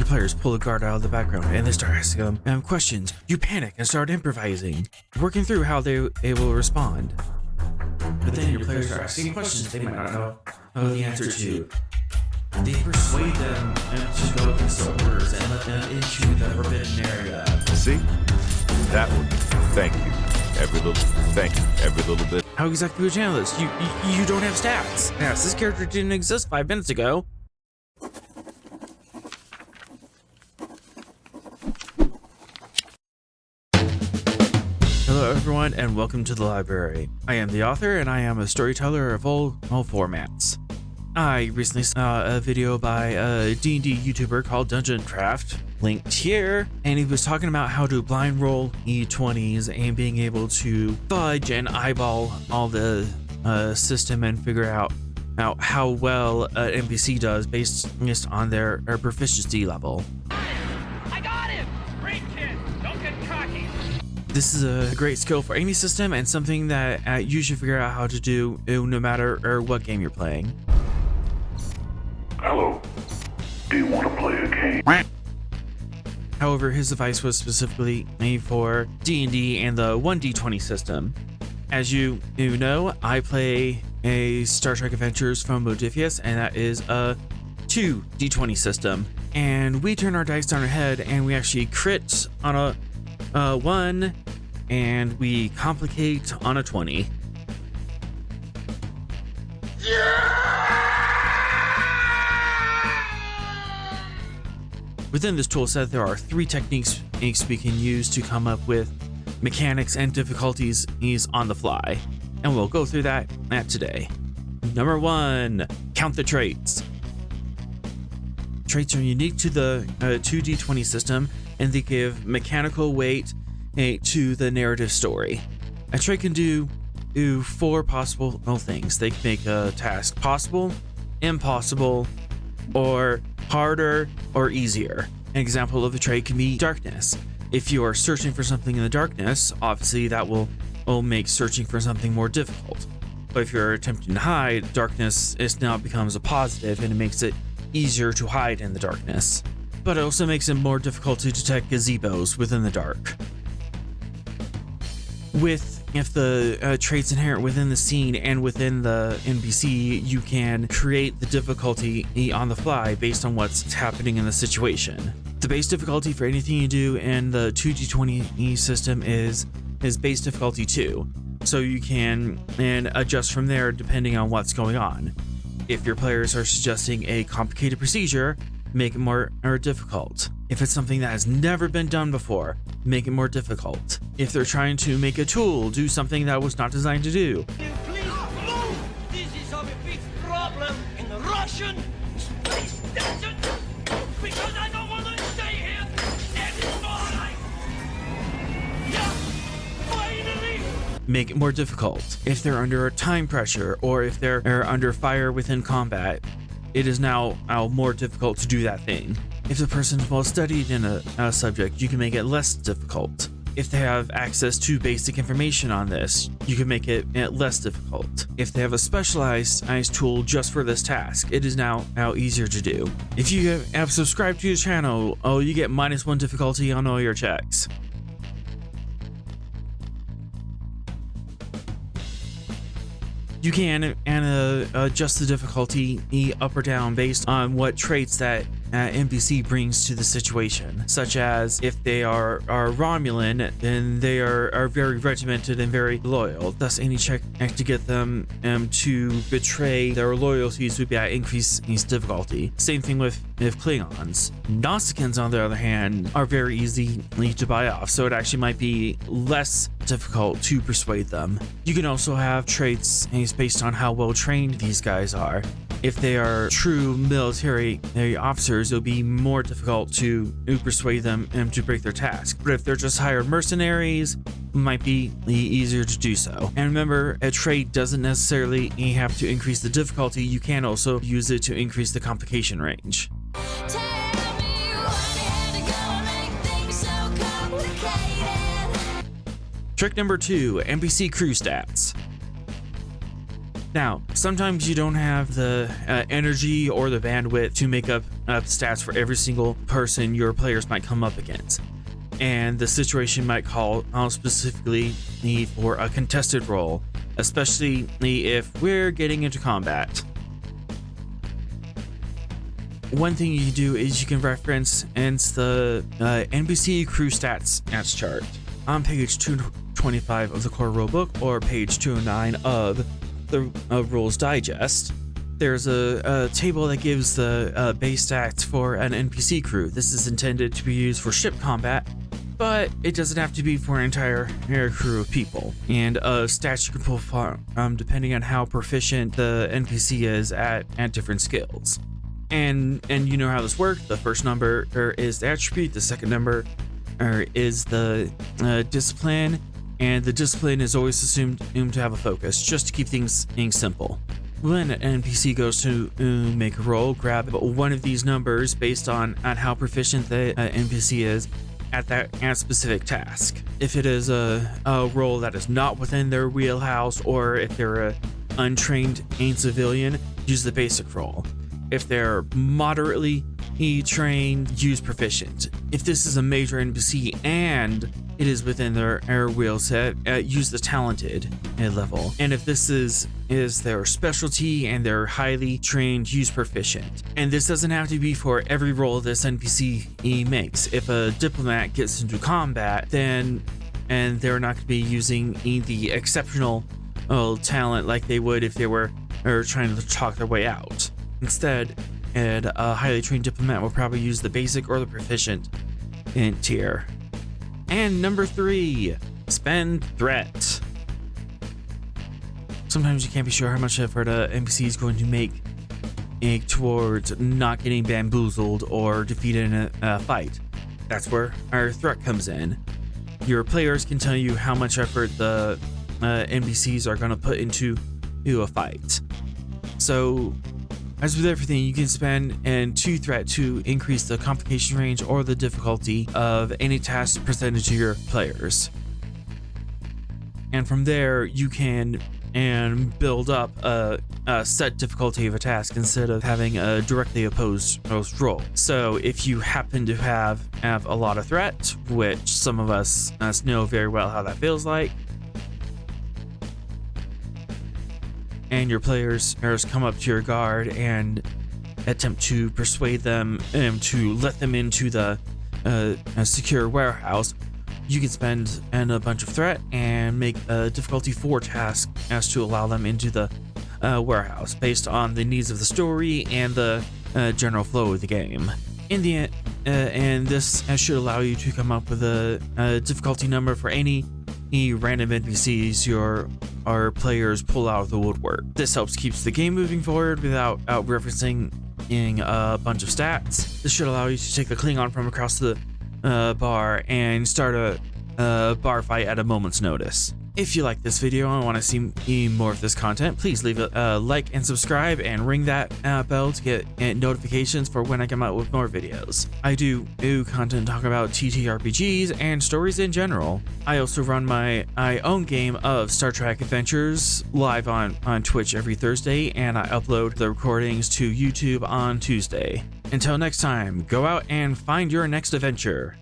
players pull a guard out of the background and they start asking them questions. You panic and start improvising, working through how they will respond. But then your players are asking questions they might not know the answer to. They persuade them to go against the orders and let them into the forbidden area. See? That one. Thank you. Every little bit. How exactly would you handle this? You don't have stats. Yes, this character didn't exist 5 minutes ago. Hello everyone and welcome to the library. I am the author and I am a storyteller of all formats. I recently saw a video by a D&D YouTuber called Dungeon Craft, linked here, and he was talking about how to blind roll E20s and being able to fudge and eyeball all the system and figure out how well an NPC does based on their proficiency level. I got him! Great kid! Don't get cocky! This is a great skill for any system and something that you should figure out how to do no matter what game you're playing. Hello. Do you want to play a game? However, his advice was specifically made for D&D and the 1d20 system. As you know, I play a Star Trek Adventures from Modifius, and that is a 2d20 system. And we turn our dice on our head, and we actually crit on a 1, and we complicate on a 20. Within this toolset, there are 3 techniques we can use to come up with mechanics and difficulties on the fly, and we'll go through that today. Number 1, count the traits. Traits are unique to the 2d20 system, and they give mechanical weight to the narrative story. A trait can do 4 possible things. They can make a task possible, impossible, or harder or easier. An example of a trait can be darkness. If you are searching for something in the darkness, obviously that will make searching for something more difficult. But if you're attempting to hide, darkness now becomes a positive and it makes it easier to hide in the darkness. But it also makes it more difficult to detect gazebos within the dark. If the traits inherent within the scene and within the NPC, you can create the difficulty on the fly based on what's happening in the situation. The base difficulty for anything you do in the 2d20 system is base difficulty 2, so you can adjust from there depending on what's going on. If your players are suggesting a complicated procedure, make it more difficult. If it's something that has never been done before, make it more difficult. If they're trying to make a tool do something that was not designed to do, Please move! This is a big problem in the Russian space station! Because I don't want to stay here anymore! Yeah! Finally! make it more difficult. If they're under a time pressure or if they're under fire within combat, it is now more difficult to do that thing. If the person's well studied in a subject, you can make it less difficult. If they have access to basic information on this, you can make it less difficult. If they have a specialized tool just for this task, it is now easier to do. If you have subscribed to your channel, you get -1 difficulty on all your checks. You can adjust the difficulty up or down based on what traits that NPC brings to the situation, such as if they are Romulan, then they are very regimented and very loyal. Thus, any check to get them to betray their loyalties would be at increased difficulty. Same thing with Klingons. Nausicaans, on the other hand, are very easy to buy off, so it actually might be less difficult to persuade them. You can also have traits based on how well trained these guys are. If they are true military officers, it'll be more difficult to persuade them to break their task. But if they're just hired mercenaries, it might be easier to do so. And remember, a trait doesn't necessarily have to increase the difficulty. You can also use it to increase the complication range. Trick number 2, NPC crew stats. Now, sometimes you don't have the energy or the bandwidth to make up stats for every single person your players might come up against, and the situation might call specifically for a contested role, especially if we're getting into combat. One thing you can do is you can reference the NPC crew stats chart on page 225 of the core rulebook or page 209 of the Rules Digest. There's a table that gives the base stats for an NPC crew. This is intended to be used for ship combat, but it doesn't have to be for an entire crew of people. And stats you can pull from depending on how proficient the NPC is at different skills. And you know how this works. The first number is the attribute, the second number is the discipline, and the discipline is always assumed to have a focus, just to keep things simple. When an NPC goes to make a roll, grab one of these numbers based on how proficient the NPC is at that specific task. If it is a role that is not within their wheelhouse, or if they're an untrained civilian, use the basic roll. If they're moderately trained, use proficient. If this is a major NPC and it is within their wheel set, use the talented level. And if this is their specialty and they're highly trained, use proficient. And this doesn't have to be for every role this NPC makes. If a diplomat gets into combat, then they're not going to be using the exceptional talent like they would if they were trying to talk their way out. Instead, a highly trained diplomat will probably use the basic or the proficient tier. And number 3, spend threat. Sometimes you can't be sure how much effort a NPC is going to make towards not getting bamboozled or defeated in a fight. That's where our threat comes in. Your players can tell you how much effort the NPCs are going to put into a fight. So, as with everything, you can spend 2 threat to increase the complication range or the difficulty of any task presented to your players. And from there, you can build up a set difficulty of a task instead of having a directly opposed roll. So if you happen to have a lot of threat, which some of us know very well how that feels like, and your players come up to your guard and attempt to persuade them to let them into the secure warehouse, you can spend a bunch of threat and make a difficulty 4 task as to allow them into the warehouse based on the needs of the story and the general flow of the game. In the end, and this should allow you to come up with a difficulty number for any random NPCs our players pull out of the woodwork. This helps keeps the game moving forward without referencing a bunch of stats. This should allow you to take the Klingon from across the bar and start a bar fight at a moment's notice. If you like this video and want to see more of this content, please leave a like and subscribe and ring that bell to get notifications for when I come out with more videos. I do content talk about TTRPGs and stories in general. I also run my own game of Star Trek Adventures live on Twitch every Thursday, and I upload the recordings to YouTube on Tuesday. Until next time, go out and find your next adventure.